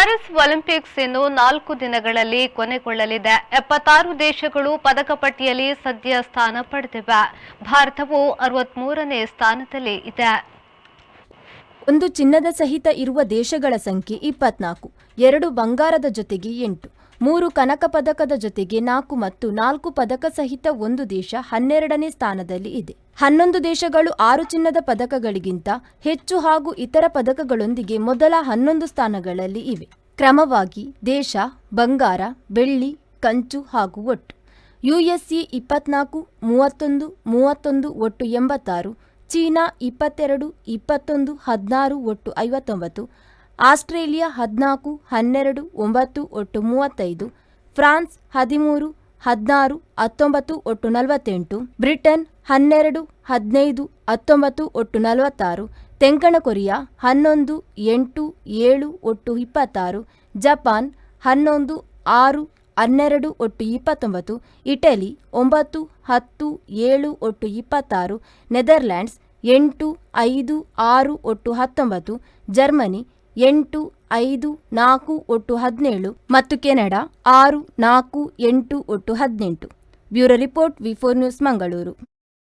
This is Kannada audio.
ಪ್ಯಾರಿಸ್ ಒಲಿಂಪಿಕ್ಸ್ ಇನ್ನು 4 ದಿನಗಳಲ್ಲಿ ಕೊನೆಗೊಳ್ಳಲಿದೆ. 76 ದೇಶಗಳು ಪದಕ ಪಟ್ಟಿಯಲ್ಲಿ ಸದ್ಯ ಸ್ಥಾನ ಪಡೆದಿವೆ. ಭಾರತವು 63ನೇ ಸ್ಥಾನದಲ್ಲಿ ಇದೆ. ಒಂದು ಚಿನ್ನದ ಸಹಿತ ಇರುವ ದೇಶಗಳ ಸಂಖ್ಯೆ 24, 2 ಬಂಗಾರದ ಜೊತೆಗೆ 8, 3 ಕನಕ ಪದಕದ ಜೊತೆಗೆ 4 ಮತ್ತು 4 ಪದಕ ಸಹಿತ ಒಂದು ದೇಶ 12ನೇ ಸ್ಥಾನದಲ್ಲಿ ಇದೆ. 11 ದೇಶಗಳು 6 ಚಿನ್ನದ ಪದಕಗಳಿಗಿಂತ ಹೆಚ್ಚು ಹಾಗೂ ಇತರ ಪದಕಗಳೊಂದಿಗೆ ಮೊದಲ 11 ಸ್ಥಾನಗಳಲ್ಲಿ ಇವೆ. ಕ್ರಮವಾಗಿ ದೇಶ, ಬಂಗಾರ, ಬೆಳ್ಳಿ, ಕಂಚು ಹಾಗೂ ಒಟ್ಟು. ಯುಎಸ್ಎ 24, 31, 31 ಒಟ್ಟು 86, ಚೀನಾ 22, 21, 16 ಒಟ್ಟು 59, ಆಸ್ಟ್ರೇಲಿಯಾ 14, 12, 9 ಒಟ್ಟು 35, ಫ್ರಾನ್ಸ್ 13, 16, 19 ಒಟ್ಟು 48, ಬ್ರಿಟನ್ 12, 15, 19 ಒಟ್ಟು 46, ತೆಂಕಣ ಕೊರಿಯಾ 11, 8, 7 ಒಟ್ಟು 26, ಜಪಾನ್ 11, 6, 12 ಒಟ್ಟು 29, ಇಟಲಿ 9, 10, 7 ಒಟ್ಟು 26, ನೆದರ್ಲ್ಯಾಂಡ್ಸ್ 8, 5, 6 ಒಟ್ಟು 19, ಜರ್ಮನಿ 8, 5, 4 ಒಟ್ಟು 17 ಮತ್ತು ಕೆನಡಾ 6, 4, 8 ಒಟ್ಟು 18. ಬ್ಯೂರೋ ರಿಪೋರ್ಟ್, ವಿ4 ನ್ಯೂಸ್, ಮಂಗಳೂರು.